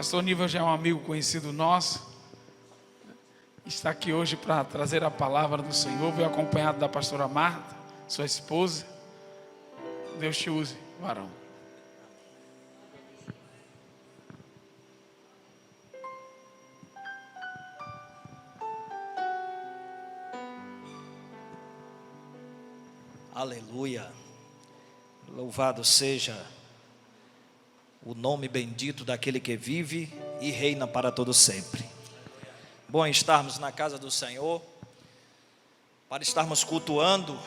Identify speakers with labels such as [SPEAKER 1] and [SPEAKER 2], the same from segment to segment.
[SPEAKER 1] Pastor Nível já é um amigo conhecido nosso. Está aqui hoje para trazer a palavra do Senhor. Veio acompanhado da pastora Marta, sua esposa. Deus te use, varão.
[SPEAKER 2] Aleluia, louvado seja o nome bendito daquele que vive e reina para todo sempre. Bom estarmos na casa do Senhor, para estarmos cultuando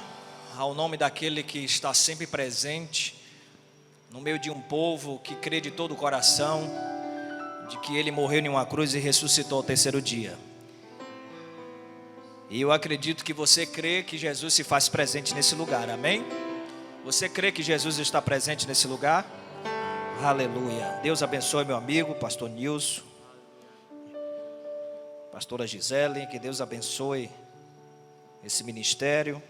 [SPEAKER 2] ao nome daquele que está sempre presente, no meio de um povo que crê de todo o coração, de que Ele morreu em uma cruz e ressuscitou ao terceiro dia. E eu acredito que você crê que Jesus se faz presente nesse lugar, amém? Você crê que Jesus está presente nesse lugar? Aleluia. Deus abençoe meu amigo, pastor Nilson, pastora Gisele, que Deus abençoe esse ministério.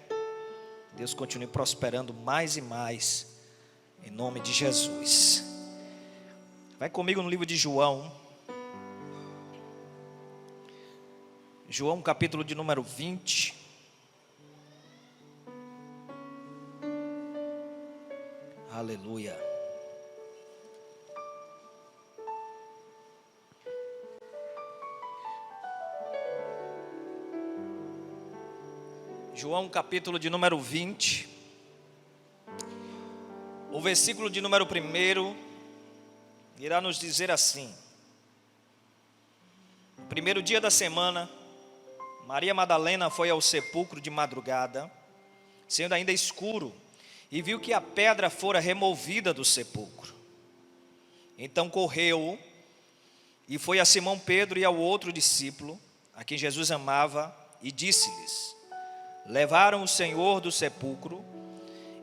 [SPEAKER 2] Deus continue prosperando mais e mais, em nome de Jesus. Vai comigo no livro de João. João capítulo de número 20. Aleluia. João capítulo de número 20. O versículo de número 1 irá nos dizer assim: no primeiro dia da semana, Maria Madalena foi ao sepulcro de madrugada, sendo ainda escuro, e viu que a pedra fora removida do sepulcro. Então correu e foi a Simão Pedro e ao outro discípulo, a quem Jesus amava, e disse-lhes: levaram o Senhor do sepulcro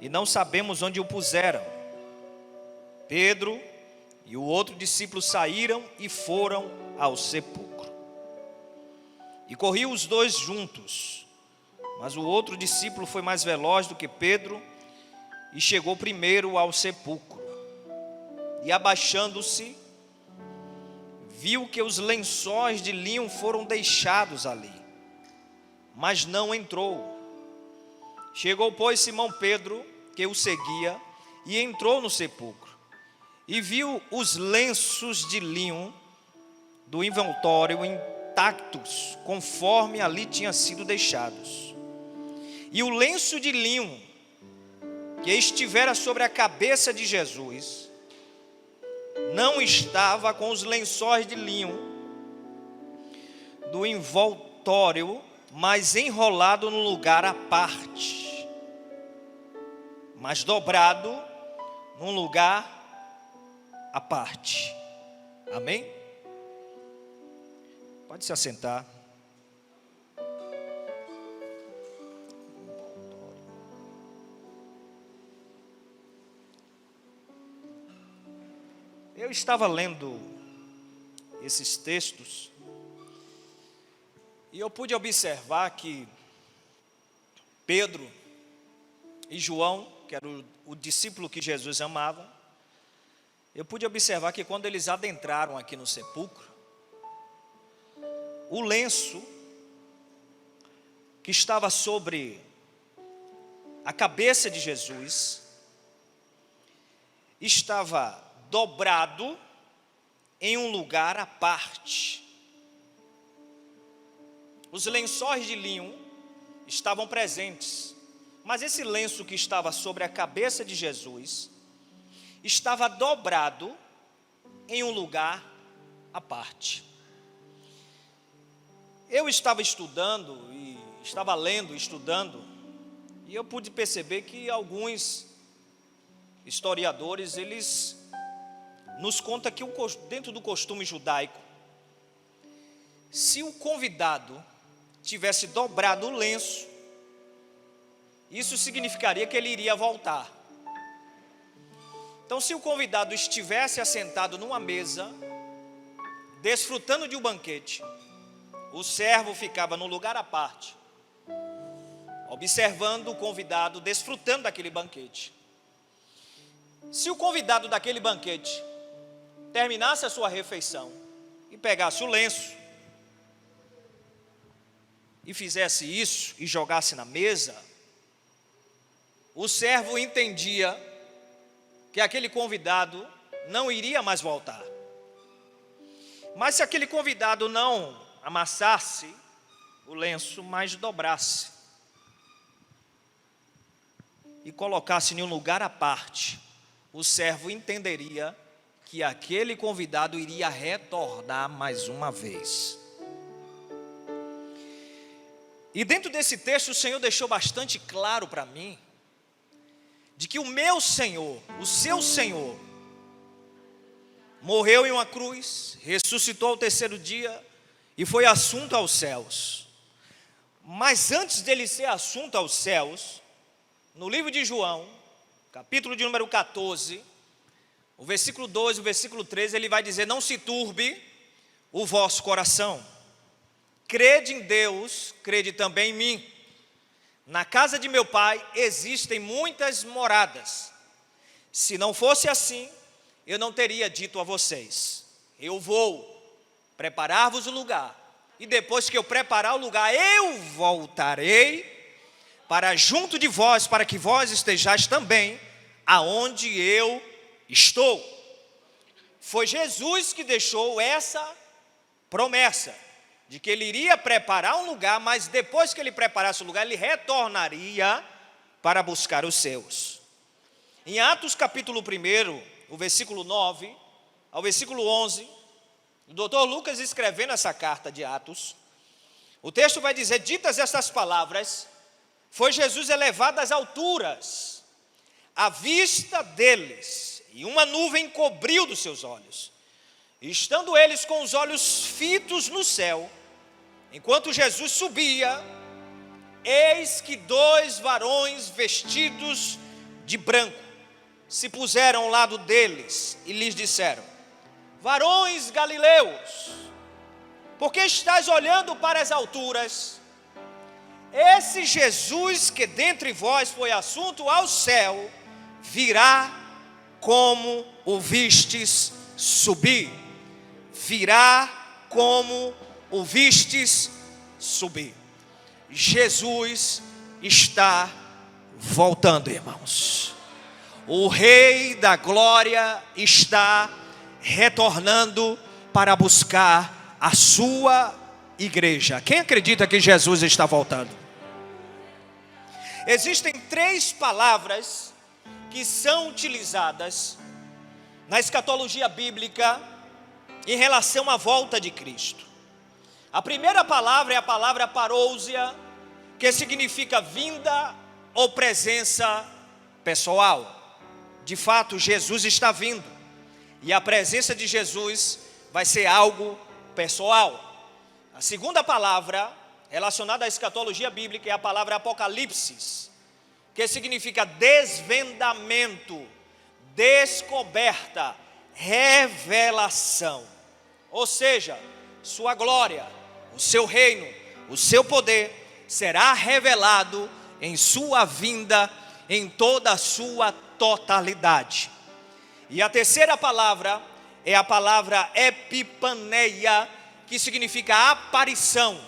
[SPEAKER 2] e não sabemos onde o puseram. Pedro e o outro discípulo saíram e foram ao sepulcro. E corriam os dois juntos, mas o outro discípulo foi mais veloz do que Pedro e chegou primeiro ao sepulcro. E abaixando-se, viu que os lençóis de linho foram deixados ali, mas não entrou. Chegou, pois, Simão Pedro, que o seguia, e entrou no sepulcro, e viu os lenços de linho do envoltório intactos, conforme ali tinham sido deixados. E o lenço de linho que estivera sobre a cabeça de Jesus não estava com os lençóis de linho do envoltório, mas enrolado num lugar à parte, mas dobrado num lugar à parte. Amém? Pode se assentar. Eu estava lendo esses textos e eu pude observar que Pedro e João, que era o discípulo que Jesus amava, eu pude observar que quando eles adentraram aqui no sepulcro, o lenço que estava sobre a cabeça de Jesus estava dobrado em um lugar à parte. Os lençóis de linho estavam presentes, mas esse lenço que estava sobre a cabeça de Jesus estava dobrado em um lugar à parte. Eu estava estudando e estava lendo, estudando, e eu pude perceber que alguns historiadores, eles nos contam que dentro do costume judaico, se o convidado tivesse dobrado o lenço, isso significaria que ele iria voltar. Então, se o convidado estivesse assentado numa mesa, desfrutando de um banquete, o servo ficava num lugar à parte, observando o convidado desfrutando daquele banquete. Se o convidado daquele banquete terminasse a sua refeição e pegasse o lenço e fizesse isso e jogasse na mesa, o servo entendia que aquele convidado não iria mais voltar. Mas se aquele convidado não amassasse o lenço, mas dobrasse e colocasse em um lugar à parte, o servo entenderia que aquele convidado iria retornar mais uma vez. E dentro desse texto o Senhor deixou bastante claro para mim, de que o meu Senhor, o seu Senhor, morreu em uma cruz, ressuscitou ao terceiro dia e foi assunto aos céus. Mas antes dele ser assunto aos céus, no livro de João, capítulo de número 14, o versículo 12, o versículo 13, ele vai dizer: não se turbe o vosso coração, crede em Deus, crede também em mim. Na casa de meu pai existem muitas moradas. Se não fosse assim, eu não teria dito a vocês: eu vou preparar-vos o lugar, e depois que eu preparar o lugar, eu voltarei para junto de vós, para que vós estejais também aonde eu estou. Foi Jesus que deixou essa promessa, de que ele iria preparar um lugar, mas depois que ele preparasse o lugar, ele retornaria para buscar os seus. Em Atos capítulo 1, o versículo 9 ao versículo 11, o doutor Lucas escrevendo essa carta de Atos, o texto vai dizer: ditas estas palavras, foi Jesus elevado às alturas, à vista deles, e uma nuvem cobriu dos seus olhos. E estando eles com os olhos fitos no céu, enquanto Jesus subia, eis que 2 varões vestidos de branco se puseram ao lado deles e lhes disseram: varões galileus, por que estáis olhando para as alturas? Esse Jesus que dentre vós foi assunto ao céu, virá como o vistes subir. Virá como o vistes subir. Jesus está voltando, irmãos. O Rei da Glória está retornando para buscar a sua igreja. Quem acredita que Jesus está voltando? Existem 3 palavras que são utilizadas na escatologia bíblica em relação à volta de Cristo. A primeira palavra é a palavra parousia, que significa vinda ou presença pessoal. De fato, Jesus está vindo, e a presença de Jesus vai ser algo pessoal. A segunda palavra relacionada à escatologia bíblica é a palavra apocalipsis, que significa desvendamento, descoberta, revelação. Ou seja, sua glória, o seu reino, o seu poder será revelado em sua vinda, em toda a sua totalidade. E a terceira palavra é a palavra epipaneia, que significa aparição,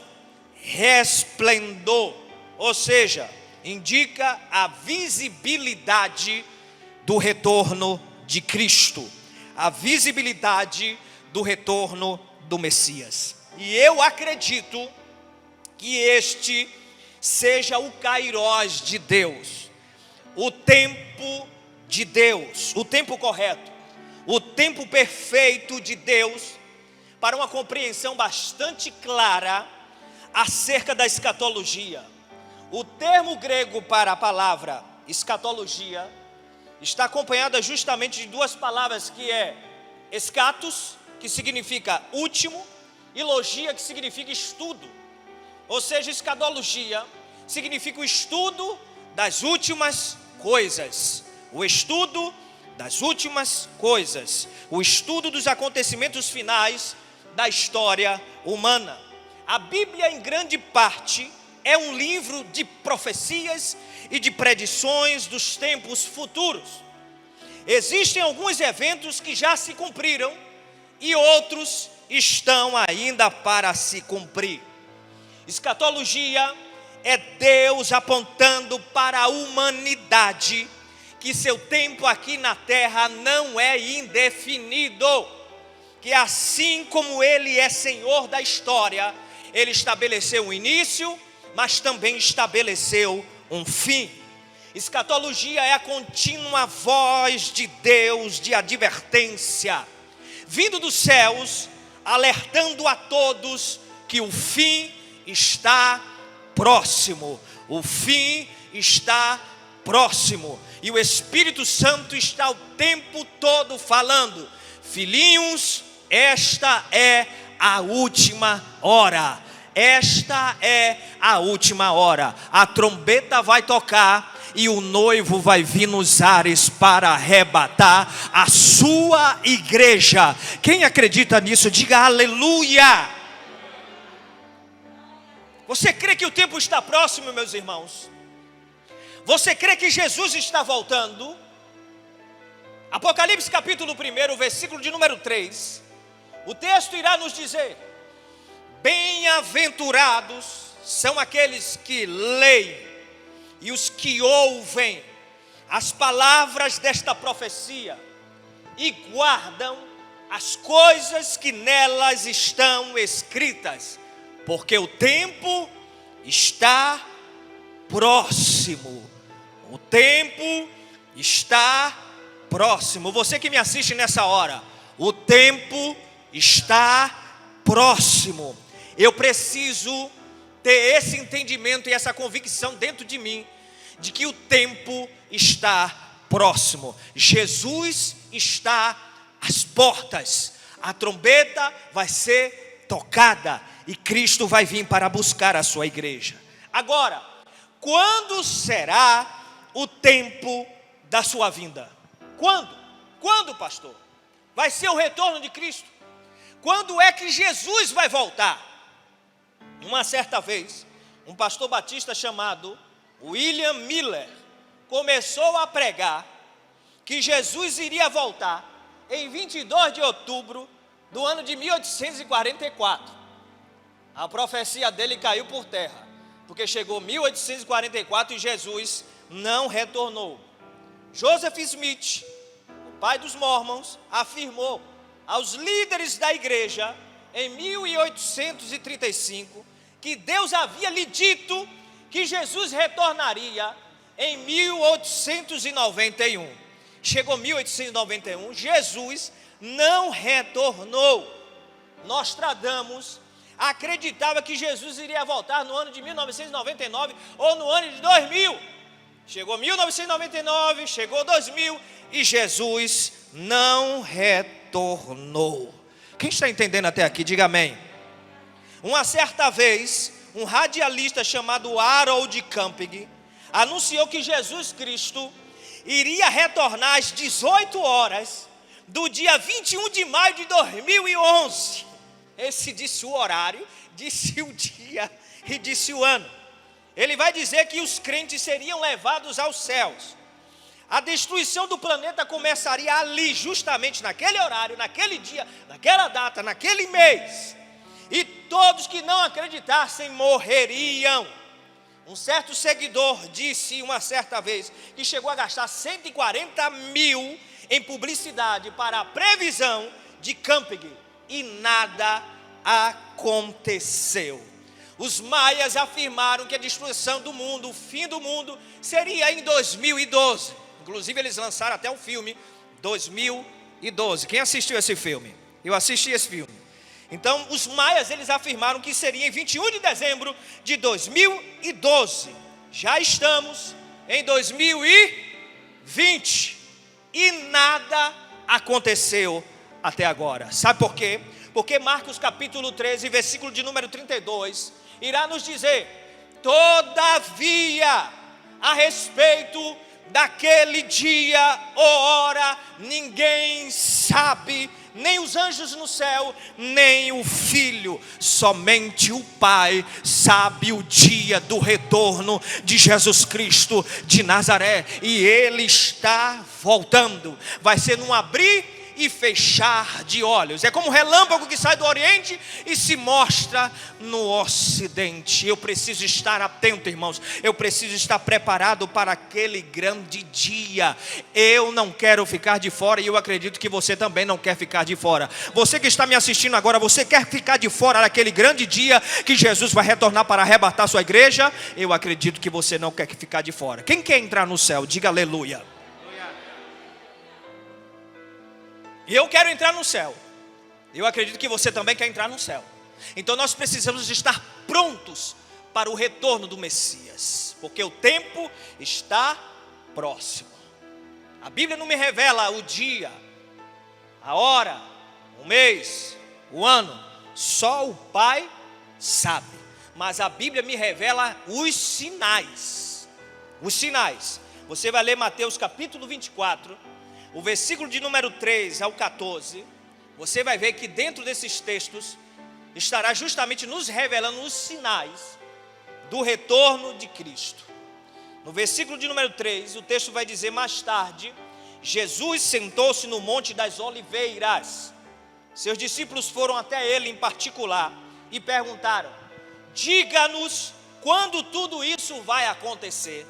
[SPEAKER 2] resplendor, ou seja, indica a visibilidade do retorno de Cristo, a visibilidade do retorno do Messias. E eu acredito que este seja o kairós de Deus, o tempo de Deus, o tempo correto, o tempo perfeito de Deus, para uma compreensão bastante clara acerca da escatologia. O termo grego para a palavra escatologia está acompanhada justamente de 2 palavras, que é escatos, que significa último, e logia, que significa estudo. Ou seja, escatologia significa o estudo das últimas coisas, o estudo das últimas coisas, o estudo dos acontecimentos finais da história humana. A Bíblia, em grande parte, é um livro de profecias e de predições dos tempos futuros. Existem alguns eventos que já se cumpriram, e outros estão ainda para se cumprir. Escatologia é Deus apontando para a humanidade que seu tempo aqui na terra não é indefinido, que assim como Ele é Senhor da história, Ele estabeleceu um início, mas também estabeleceu um fim. Escatologia é a contínua voz de Deus de advertência, vindo dos céus, alertando a todos que o fim está próximo. O fim está próximo. E o Espírito Santo está o tempo todo falando: filhinhos, esta é a última hora. Esta é a última hora. A trombeta vai tocar e o noivo vai vir nos ares para arrebatar a sua igreja. Quem acredita nisso, diga aleluia. Você crê que o tempo está próximo, meus irmãos? Você crê que Jesus está voltando? Apocalipse capítulo 1, versículo de número 3. O texto irá nos dizer: bem-aventurados são aqueles que leem e os que ouvem as palavras desta profecia e guardam as coisas que nelas estão escritas, porque o tempo está próximo. O tempo está próximo. Você que me assiste nessa hora, o tempo está próximo. Eu preciso ter esse entendimento e essa convicção dentro de mim, de que o tempo está próximo. Jesus está às portas. A trombeta vai ser tocada e Cristo vai vir para buscar a sua igreja. Agora, quando será o tempo da sua vinda? Quando? Quando, pastor? Vai ser o retorno de Cristo? Quando é que Jesus vai voltar? Uma certa vez, um pastor batista chamado William Miller começou a pregar que Jesus iria voltar em 22 de outubro do ano de 1844. A profecia dele caiu por terra, porque chegou 1844 e Jesus não retornou. Joseph Smith, o pai dos Mormons, afirmou aos líderes da igreja em 1835 que Deus havia lhe dito que Jesus retornaria em 1891. Chegou 1891, Jesus não retornou. Nostradamus acreditava que Jesus iria voltar no ano de 1999 ou no ano de 2000. Chegou 1999, chegou 2000 e Jesus não retornou. Quem está entendendo até aqui, diga amém. Uma certa vez, um radialista chamado Harold Camping anunciou que Jesus Cristo iria retornar às 18 horas do dia 21 de maio de 2011. Esse disse o horário, disse o dia e disse o ano. Ele vai dizer que os crentes seriam levados aos céus. A destruição do planeta começaria ali, justamente naquele horário, naquele dia, naquela data, naquele mês. E todos que não acreditassem morreriam. Um certo seguidor disse uma certa vez que chegou a gastar 140 mil em publicidade para a previsão de Camping, e nada aconteceu. Os maias afirmaram que a destruição do mundo, o fim do mundo, seria em 2012. Inclusive eles lançaram até um filme, 2012. Quem assistiu esse filme? Eu assisti esse filme. Então os maias, eles afirmaram que seria em 21 de dezembro de 2012. Já estamos em 2020 e nada aconteceu até agora. Sabe por quê? Porque Marcos capítulo 13, versículo de número 32, irá nos dizer: todavia, a respeito daquele dia ou hora, ninguém sabe, nem os anjos no céu, nem o Filho, somente o Pai sabe o dia do retorno de Jesus Cristo de Nazaré, e Ele está voltando. Vai ser num abrir e fechar de olhos. É como um relâmpago que sai do Oriente e se mostra no Ocidente. Eu preciso estar atento, irmãos. Eu preciso estar preparado para aquele grande dia. Eu não quero ficar de fora, e eu acredito que você também não quer ficar de fora. Você que está me assistindo agora, você quer ficar de fora daquele grande dia que Jesus vai retornar para arrebatar sua igreja? Eu acredito que você não quer ficar de fora. Quem quer entrar no céu? Diga aleluia. E eu quero entrar no céu. Eu acredito que você também quer entrar no céu. Então nós precisamos estar prontos para o retorno do Messias, porque o tempo está próximo. A Bíblia não me revela o dia, a hora, o mês, o ano. Só o Pai sabe. Mas a Bíblia me revela os sinais. Os sinais. Você vai ler Mateus capítulo 24, o versículo de número 3 ao 14. Você vai ver que dentro desses textos estará justamente nos revelando os sinais do retorno de Cristo. No versículo de número 3, o texto vai dizer: mais tarde, Jesus sentou-se no Monte das Oliveiras. Seus discípulos foram até ele em particular e perguntaram: diga-nos quando tudo isso vai acontecer.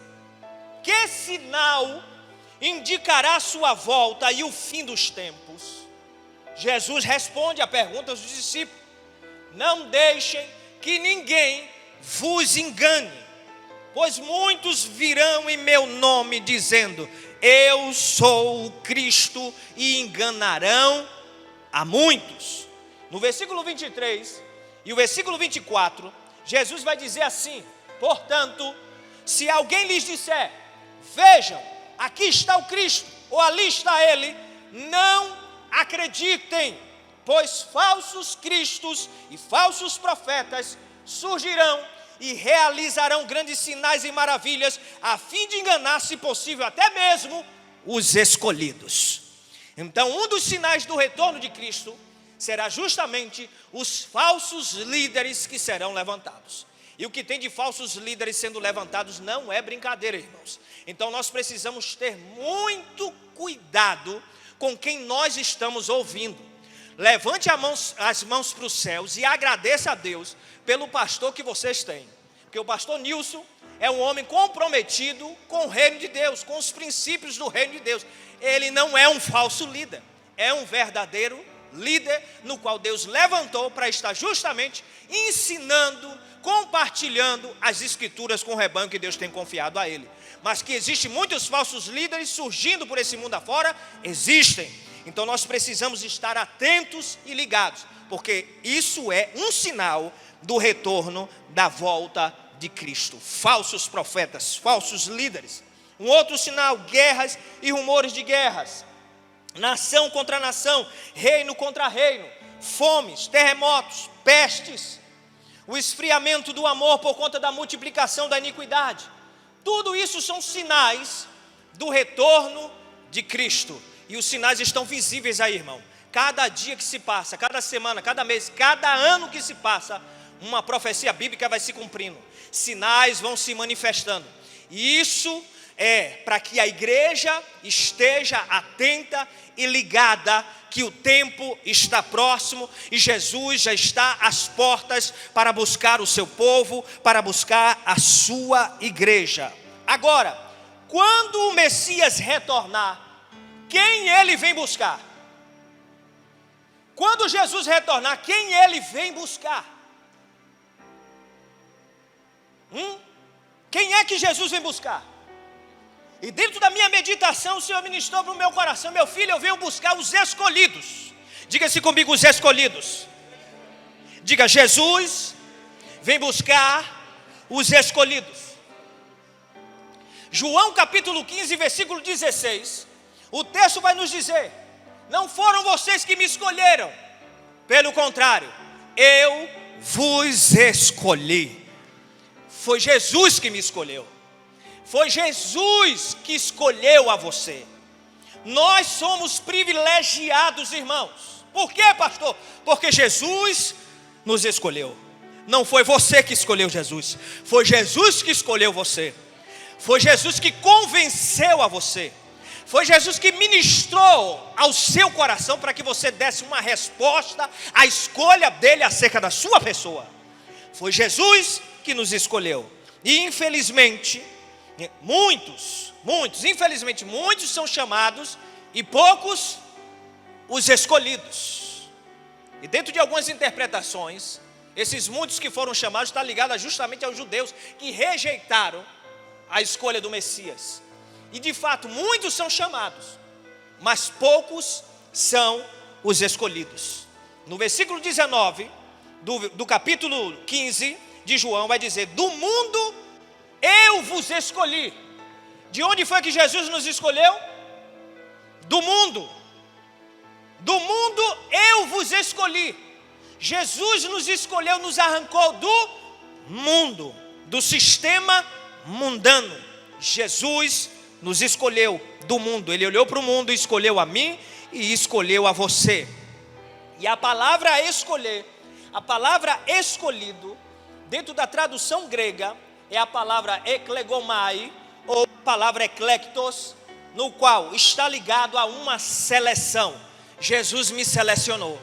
[SPEAKER 2] Que sinal indicará a sua volta e o fim dos tempos? Jesus responde à pergunta dos discípulos: não deixem que ninguém vos engane, pois muitos virão em meu nome dizendo: eu sou o Cristo, e enganarão a muitos. No versículo 23 e o versículo 24, Jesus vai dizer assim: portanto, se alguém lhes disser: vejam, aqui está o Cristo, ou ali está ele, não acreditem, pois falsos cristos e falsos profetas surgirão e realizarão grandes sinais e maravilhas, a fim de enganar, se possível, até mesmo os escolhidos. Então, um dos sinais do retorno de Cristo será justamente os falsos líderes que serão levantados. E o que tem de falsos líderes sendo levantados não é brincadeira, irmãos. Então nós precisamos ter muito cuidado com quem nós estamos ouvindo. Levante as mãos para os céus e agradeça a Deus pelo pastor que vocês têm. Porque o pastor Nilson é um homem comprometido com o reino de Deus, com os princípios do reino de Deus. Ele não é um falso líder, é um verdadeiro líder no qual Deus levantou para estar justamente ensinando, compartilhando as escrituras com o rebanho que Deus tem confiado a ele. Mas que existem muitos falsos líderes surgindo por esse mundo afora, existem. Então nós precisamos estar atentos e ligados, porque isso é um sinal do retorno da volta de Cristo. Falsos profetas, falsos líderes. Um outro sinal: guerras e rumores de guerras. Nação contra nação, reino contra reino, fomes, terremotos, pestes, o esfriamento do amor por conta da multiplicação da iniquidade. Tudo isso são sinais do retorno de Cristo. E os sinais estão visíveis aí, irmão. Cada dia que se passa, cada semana, cada mês, cada ano que se passa, uma profecia bíblica vai se cumprindo. Sinais vão se manifestando. E isso é para que a igreja esteja atenta e ligada, que o tempo está próximo e Jesus já está às portas para buscar o seu povo, para buscar a sua igreja. Agora, quando o Messias retornar, quem ele vem buscar? Quando Jesus retornar, quem ele vem buscar? Quem é que Jesus vem buscar? E dentro da minha meditação, o Senhor ministrou para o meu coração: meu filho, eu venho buscar os escolhidos. Diga-se comigo, os escolhidos. Diga: Jesus vem buscar os escolhidos. João capítulo 15, versículo 16. O texto vai nos dizer: não foram vocês que me escolheram, pelo contrário, eu vos escolhi. Foi Jesus que me escolheu. Foi Jesus que escolheu a você. Nós somos privilegiados, irmãos. Por quê, pastor? Porque Jesus nos escolheu. Não foi você que escolheu Jesus, foi Jesus que escolheu você. Foi Jesus que convenceu a você. Foi Jesus que ministrou ao seu coração para que você desse uma resposta à escolha dele acerca da sua pessoa. Foi Jesus que nos escolheu. E infelizmente, muitos são chamados e poucos os escolhidos. E dentro de algumas interpretações, esses muitos que foram chamados está ligado justamente aos judeus que rejeitaram a escolha do Messias. E de fato, muitos são chamados, mas poucos são os escolhidos. No versículo 19 do capítulo 15 de João vai dizer: do mundo eu vos escolhi. De onde foi que Jesus nos escolheu? Do mundo. Do mundo eu vos escolhi. Jesus nos escolheu, nos arrancou do mundo, do sistema mundano. Jesus nos escolheu do mundo. Ele olhou para o mundo e escolheu a mim e escolheu a você. E a palavra escolher, a palavra escolhido, dentro da tradução grega, é a palavra eklegomai, ou a palavra eklektos, no qual está ligado a uma seleção. Jesus me selecionou.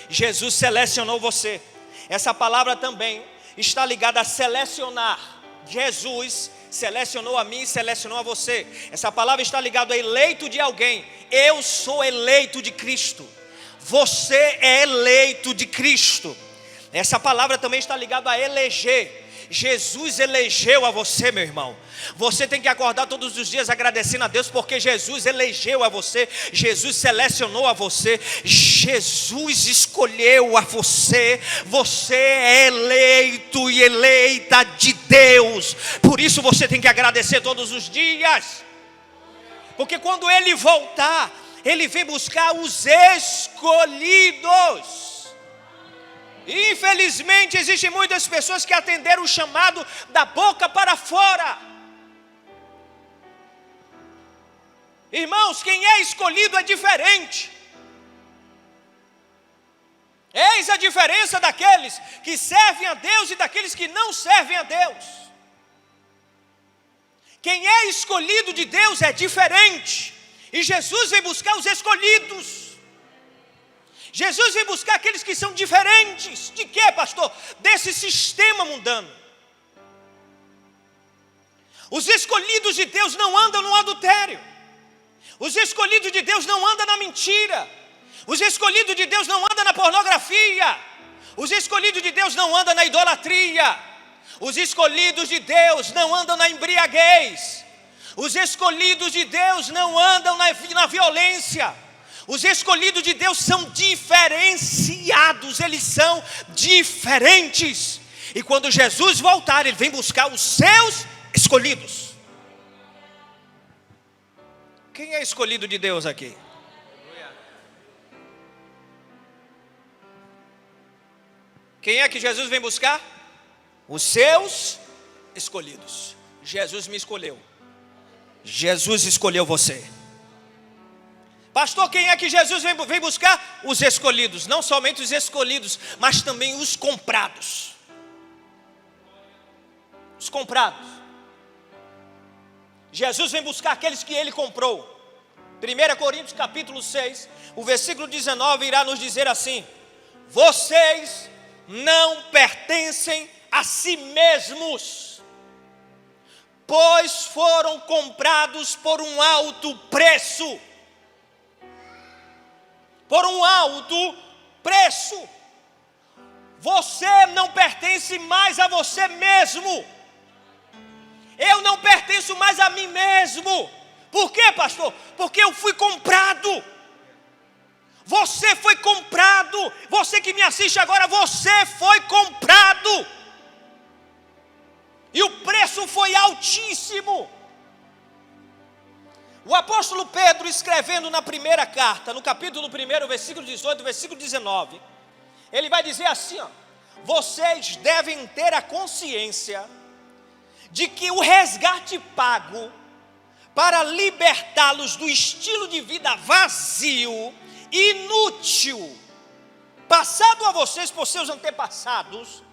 [SPEAKER 2] Jesus selecionou você. Essa palavra também está ligada a selecionar. Jesus selecionou a mim e selecionou a você. Essa palavra está ligada a eleito de alguém. Eu sou eleito de Cristo. Você é eleito de Cristo. Essa palavra também está ligada a eleger. Jesus elegeu a você, meu irmão. Você tem que acordar todos os dias agradecendo a Deus, porque Jesus elegeu a você, Jesus selecionou a você, Jesus escolheu a você. Você é eleito e eleita de Deus. Por isso você tem que agradecer todos os dias, porque quando Ele voltar, Ele vem buscar os escolhidos. Infelizmente, existem muitas pessoas que atenderam o chamado da boca para fora. Irmãos, quem é escolhido é diferente. Eis a diferença daqueles que servem a Deus e daqueles que não servem a Deus. Quem é escolhido de Deus é diferente. E Jesus vem buscar os escolhidos. Jesus vem buscar aqueles que são diferentes. De quê, pastor? Desse sistema mundano. Os escolhidos de Deus não andam no adultério. Os escolhidos de Deus não andam na mentira. Os escolhidos de Deus não andam na pornografia. Os escolhidos de Deus não andam na idolatria. Os escolhidos de Deus não andam na embriaguez. Os escolhidos de Deus não andam na violência. Os escolhidos de Deus são diferenciados, eles são diferentes. E quando Jesus voltar, Ele vem buscar os seus escolhidos. Quem é escolhido de Deus aqui? Quem é que Jesus vem buscar? Os seus escolhidos. Jesus me escolheu. Jesus escolheu você. Pastor, quem é que Jesus vem buscar? Os escolhidos. Não somente os escolhidos, mas também os comprados. Os comprados. Jesus vem buscar aqueles que Ele comprou. 1 Coríntios capítulo 6, o versículo 19 irá nos dizer assim: vocês não pertencem a si mesmos, pois foram comprados por um alto preço. Por um alto preço. Você não pertence mais a você mesmo. Eu não pertenço mais a mim mesmo. Por quê, pastor? Porque eu fui comprado. Você foi comprado. Você que me assiste agora, você foi comprado. E o preço foi altíssimo. O apóstolo Pedro, escrevendo na primeira carta, no capítulo 1, versículo 18, versículo 19, ele vai dizer assim, ó: vocês devem ter a consciência de que o resgate pago para libertá-los do estilo de vida vazio, inútil, passado a vocês por seus antepassados,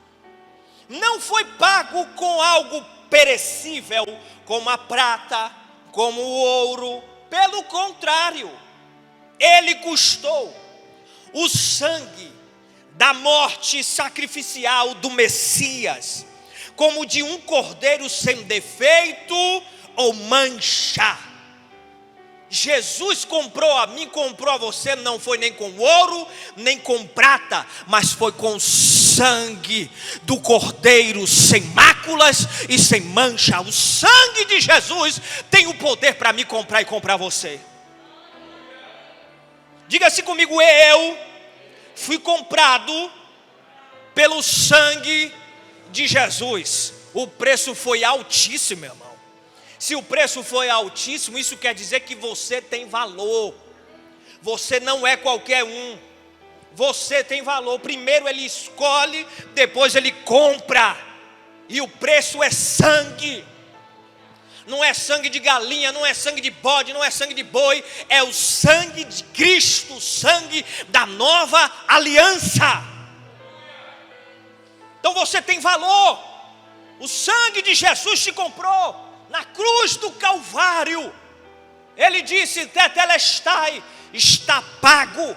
[SPEAKER 2] não foi pago com algo perecível, como a prata, como o ouro, Pelo contrário, ele custou o sangue da morte sacrificial do Messias, como de um cordeiro sem defeito ou mancha. Jesus comprou a mim, comprou a você, não foi nem com ouro, nem com prata, mas foi com sangue do cordeiro sem máculas e sem mancha. O sangue de Jesus tem o poder para me comprar e comprar você. Diga-se comigo, eu fui comprado pelo sangue de Jesus. O preço foi altíssimo, meu irmão. Se o preço foi altíssimo, isso quer dizer que você tem valor. Você não é qualquer um. Você tem valor. Primeiro ele escolhe, depois ele compra. E o preço é sangue. Não é sangue de galinha, não é sangue de bode, não é sangue de boi. É o sangue de Cristo, o sangue da nova aliança. Então você tem valor. O sangue de Jesus te comprou. Na cruz do Calvário, ele disse: tetelestai, está pago.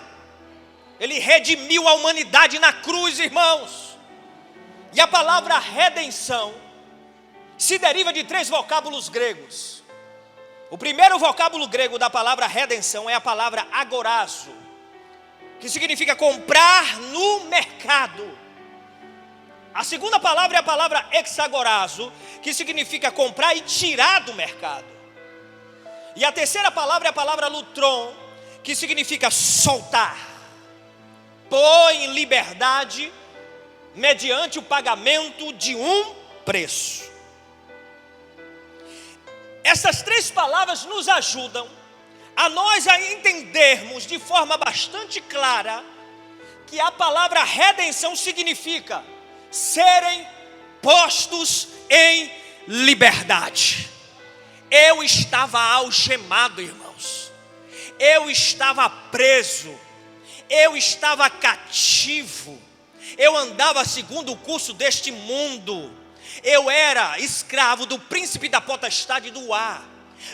[SPEAKER 2] Ele redimiu a humanidade na cruz, irmãos. E a palavra redenção se deriva de 3 vocábulos gregos. O primeiro vocábulo grego da palavra redenção é a palavra agorazo, que significa comprar no mercado. A segunda palavra é a palavra exagorazo, que significa comprar e tirar do mercado. E a terceira palavra é a palavra lutron, que significa soltar, pôr em liberdade, mediante o pagamento de um preço. Essas 3 palavras nos ajudam a nós a entendermos de forma bastante clara que a palavra redenção significa serem postos em liberdade. Eu estava algemado, irmãos. Eu estava preso. Eu estava cativo. Eu andava segundo o curso deste mundo. Eu era escravo do príncipe da potestade do ar.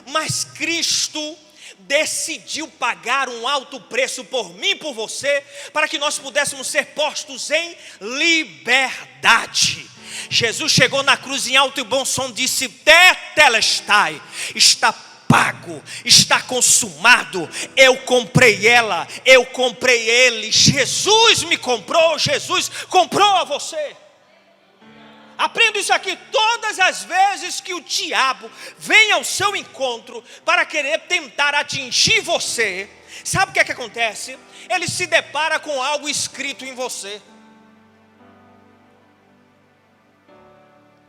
[SPEAKER 2] Mas Cristo decidiu pagar um alto preço por mim e por você, para que nós pudéssemos ser postos em liberdade. Jesus chegou na cruz em alto e bom som, disse: tetelestai, está pago, está consumado. Eu comprei ela, eu comprei ele. Jesus me comprou, Jesus comprou a você. Aprenda isso aqui: todas as vezes que o diabo vem ao seu encontro para querer tentar atingir você, sabe o que é que acontece? Ele se depara com algo escrito em você.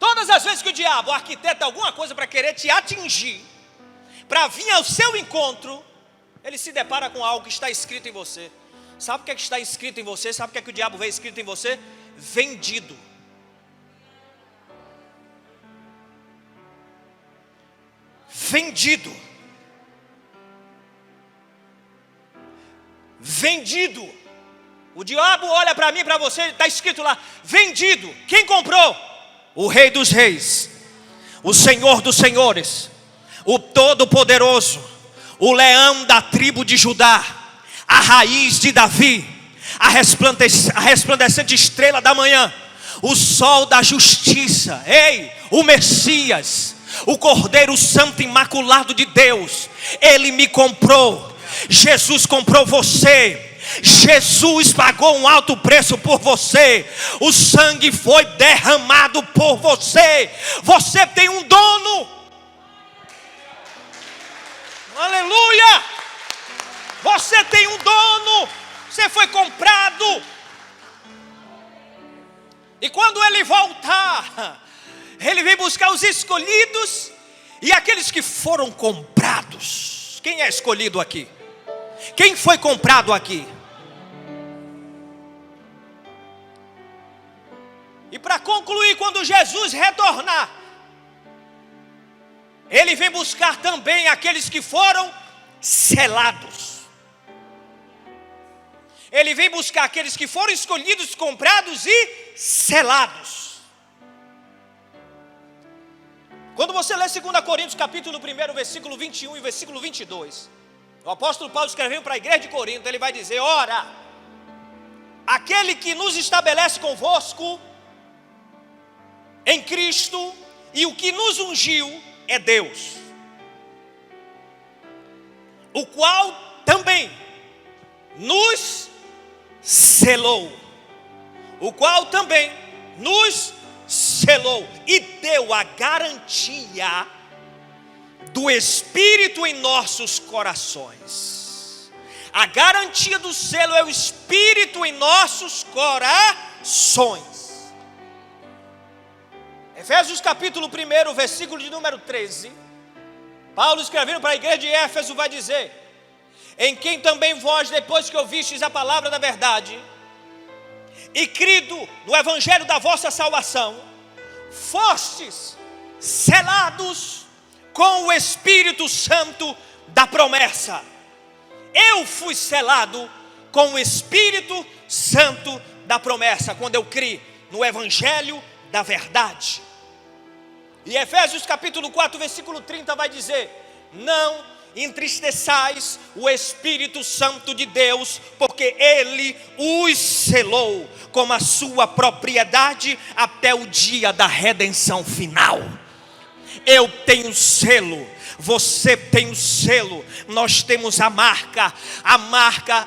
[SPEAKER 2] Todas as vezes que o diabo arquiteta alguma coisa para querer te atingir, para vir ao seu encontro, ele se depara com algo que está escrito em você. Sabe o que é que está escrito em você? Sabe o que é que o diabo vê escrito em você? Vendido. Vendido. Vendido. O diabo olha para mim e para você, está escrito lá: vendido. Quem comprou? O Rei dos Reis, o Senhor dos Senhores, o Todo-Poderoso, o Leão da tribo de Judá, a raiz de Davi, a resplandecente estrela da manhã, o sol da justiça, o Messias, o Cordeiro Santo Imaculado de Deus. Ele me comprou. Jesus comprou você. Jesus pagou um alto preço por você. O sangue foi derramado por você. Você tem um dono. Aleluia! Você tem um dono. Você foi comprado. E quando ele voltar, ele vem buscar os escolhidos e aqueles que foram comprados. Quem é escolhido aqui? Quem foi comprado aqui? E para concluir, quando Jesus retornar, ele vem buscar também aqueles que foram selados. Ele vem buscar aqueles que foram escolhidos, comprados e selados. Quando você lê 2 Coríntios capítulo 1, versículo 21 e versículo 22, o apóstolo Paulo escrevendo para a igreja de Corinto, ele vai dizer: ora, aquele que nos estabelece convosco em Cristo e o que nos ungiu é Deus, o qual também nos selou, e deu a garantia do Espírito em nossos corações. A garantia do selo é o Espírito em nossos corações. Efésios capítulo 1, versículo de número 13, Paulo escrevendo para a igreja de Éfeso vai dizer: em quem também vós, depois que ouvistes a palavra da verdade e crido no evangelho da vossa salvação, fostes selados com o Espírito Santo da promessa. Eu fui selado com o Espírito Santo da promessa quando eu criei no evangelho da verdade. E Efésios capítulo 4, versículo 30 vai dizer: não entristeçais o Espírito Santo de Deus, porque Ele os selou como a sua propriedade até o dia da redenção final. Eu tenho selo, você tem o selo, nós temos a marca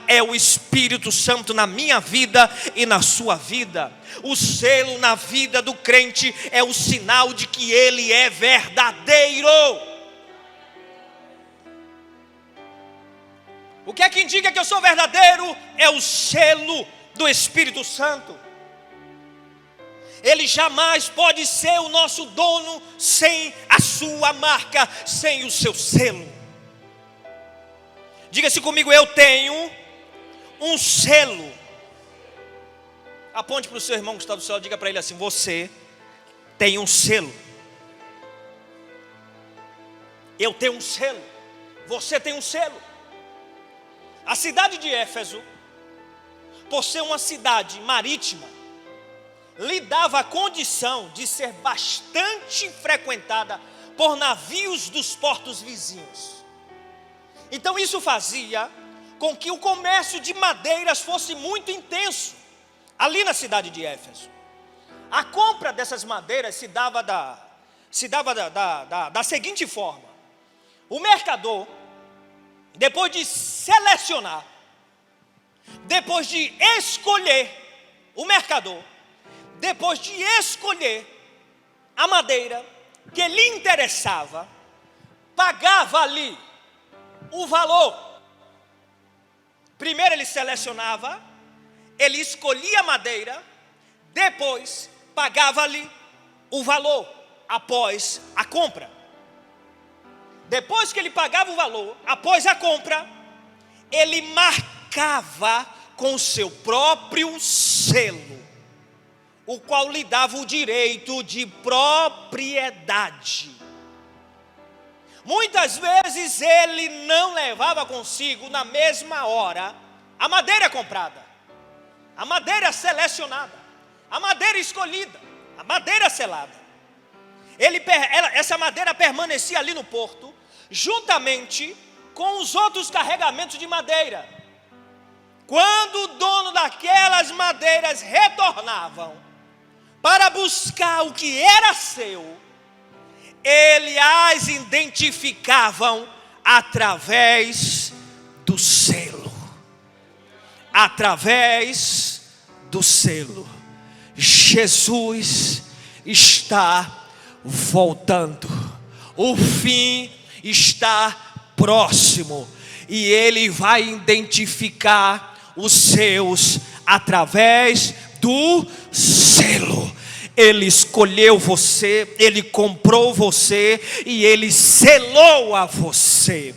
[SPEAKER 2] é o Espírito Santo na minha vida e na sua vida. O selo na vida do crente é o sinal de que ele é verdadeiro. O que é que indica que eu sou verdadeiro? É o selo do Espírito Santo. Ele jamais pode ser o nosso dono sem a sua marca, sem o seu selo. Diga-se comigo: eu tenho um selo. Aponte para o seu irmão que está do céu, diga para ele assim: você tem um selo. Eu tenho um selo. Você tem um selo. A cidade de Éfeso, por ser uma cidade marítima, lhe dava a condição de ser bastante frequentada por navios dos portos vizinhos. Então isso fazia com que o comércio de madeiras fosse muito intenso ali na cidade de Éfeso. A compra dessas madeiras se dava da seguinte forma: o mercador, depois de selecionar, depois de escolher, o mercador, depois de escolher a madeira que lhe interessava, pagava ali o valor. Primeiro ele selecionava, ele escolhia a madeira, depois pagava ali o valor após a compra. Depois que ele pagava o valor, após a compra, ele marcava com o seu próprio selo, o qual lhe dava o direito de propriedade. Muitas vezes ele não levava consigo na mesma hora a madeira comprada, a madeira selecionada, a madeira escolhida, a madeira selada. Essa madeira permanecia ali no porto, juntamente com os outros carregamentos de madeira. Quando o dono daquelas madeiras retornavam para buscar o que era seu, ele as identificavam através do selo. Através do selo. Jesus está voltando. O fim está próximo. E ele vai identificar os seus através do selo. Ele escolheu você, ele comprou você e ele selou a você.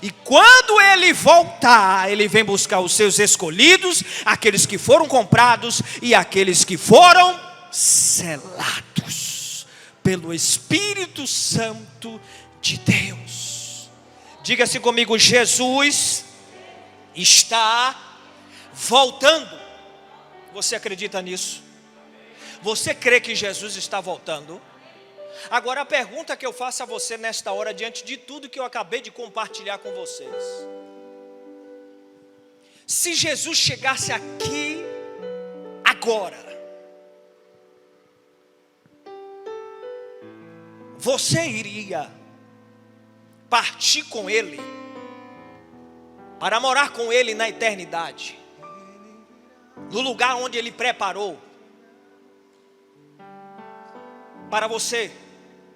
[SPEAKER 2] E quando ele voltar, ele vem buscar os seus escolhidos, aqueles que foram comprados e aqueles que foram selados pelo Espírito Santo de Deus. Diga-se comigo: Jesus está voltando. Você acredita nisso? Você crê que Jesus está voltando? Agora a pergunta que eu faço a você nesta hora, diante de tudo que eu acabei de compartilhar com vocês: se Jesus chegasse aqui agora, você iria partir com Ele para morar com Ele na eternidade, no lugar onde Ele preparou para você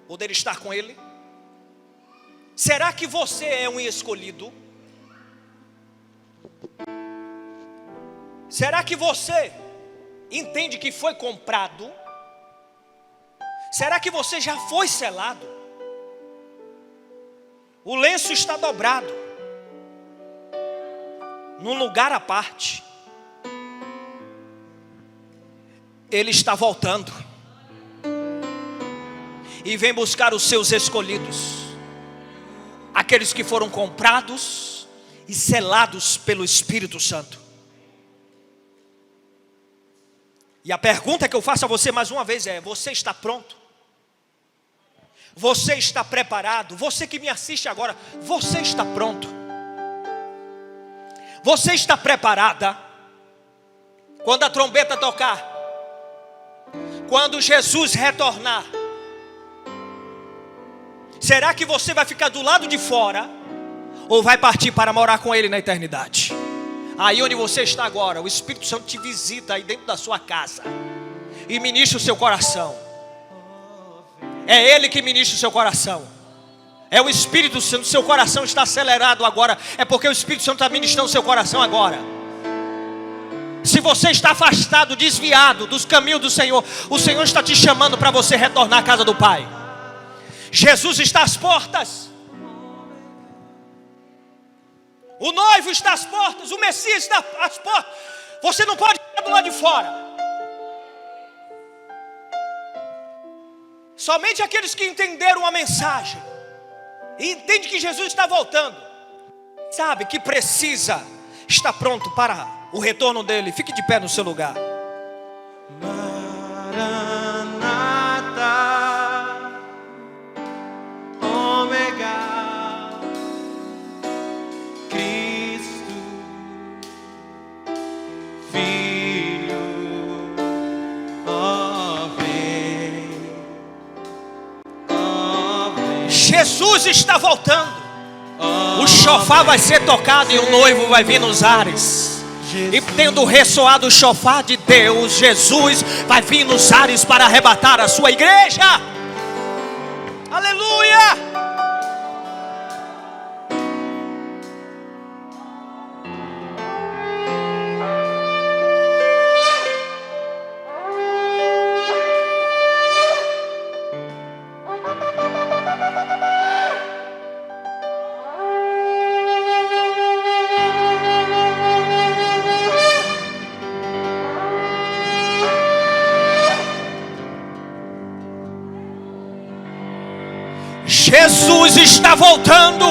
[SPEAKER 2] poder estar com Ele? Será que você é um escolhido? Será que você entende que foi comprado? Será que você já foi selado? O lenço está dobrado num lugar à parte. Ele está voltando e vem buscar os seus escolhidos, aqueles que foram comprados e selados pelo Espírito Santo. E a pergunta que eu faço a você mais uma vez é: você está pronto? Você está preparado? Você que me assiste agora, você está pronto? Você está preparada? Quando a trombeta tocar, quando Jesus retornar, será que você vai ficar do lado de fora ou vai partir para morar com Ele na eternidade? Aí onde você está agora, o Espírito Santo te visita aí dentro da sua casa e ministra o seu coração. É Ele que ministra o seu coração. É o Espírito Santo. Seu coração está acelerado agora, é porque o Espírito Santo está ministrando o seu coração agora. Se você está afastado, desviado dos caminhos do Senhor, o Senhor está te chamando para você retornar à casa do Pai. Jesus está às portas. O noivo está às portas. O Messias está às portas. Você não pode ficar do lado de fora. Somente aqueles que entenderam a mensagem e entendem que Jesus está voltando, sabe que precisa estar pronto para o retorno dele. Fique de pé no seu lugar.
[SPEAKER 3] Maranata, Ômega, Cristo, Filho, vem.
[SPEAKER 2] Jesus está voltando. O chofar vai ser tocado e o noivo vai vir nos ares. E tendo ressoado o chofar de Deus, Jesus vai vir nos ares para arrebatar a sua igreja. Aleluia! Jesus está voltando.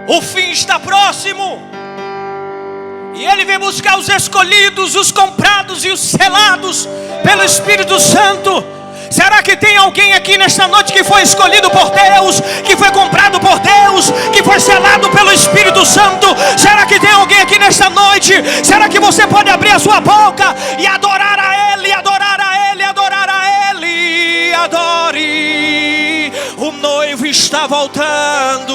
[SPEAKER 2] O fim está próximo. E Ele vem buscar os escolhidos, os comprados e os selados pelo Espírito Santo. Será que tem alguém aqui nesta noite que foi escolhido por Deus, que foi comprado por Deus, que foi selado pelo Espírito Santo? Será que tem alguém aqui nesta noite? Será que você pode abrir a sua boca e adorar a Ele, adorar a Ele, adorar a Ele? Adore, o noivo está voltando.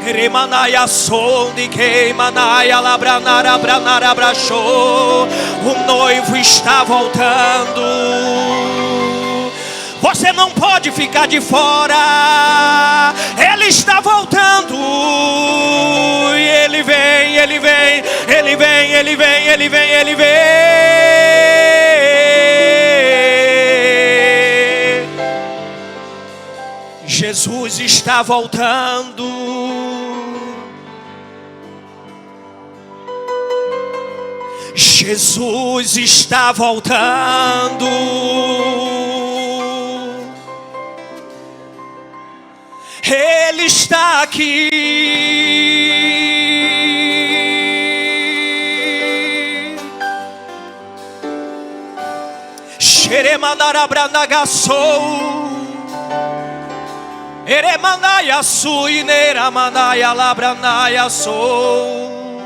[SPEAKER 2] Remanaya sonde queimanaya labranara branara brachou. O noivo está voltando. Você não pode ficar de fora. Ele está voltando. E Ele vem, Ele vem, Ele vem, Ele vem, Ele vem, Ele vem. Jesus está voltando. Jesus está voltando. Ele está aqui. Xeremandarabranagaçou. Eremandaia suineira mandaia labranaia sou.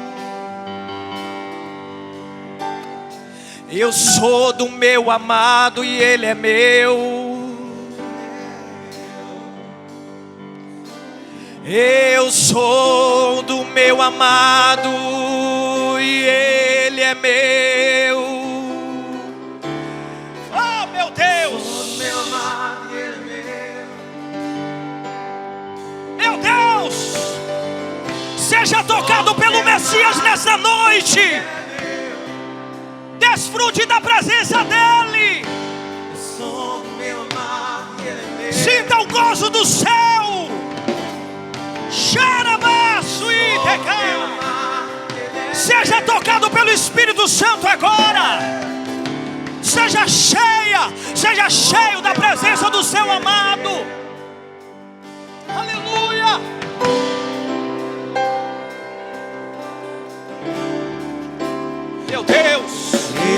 [SPEAKER 2] Eu sou do meu amado e ele é meu. Eu sou do meu amado e ele é meu. Oh, meu Deus!
[SPEAKER 3] Meu amado, ele é
[SPEAKER 2] Meu Deus! Seja tocado pelo Messias nessa noite. Desfrute da presença dele.
[SPEAKER 3] meu. Sou do meu amado, ele é meu.
[SPEAKER 2] Sinta o gozo do céu. Xarabaço e decai. Seja tocado pelo Espírito Santo agora. Seja cheio da presença do seu amado. Aleluia. Meu Deus.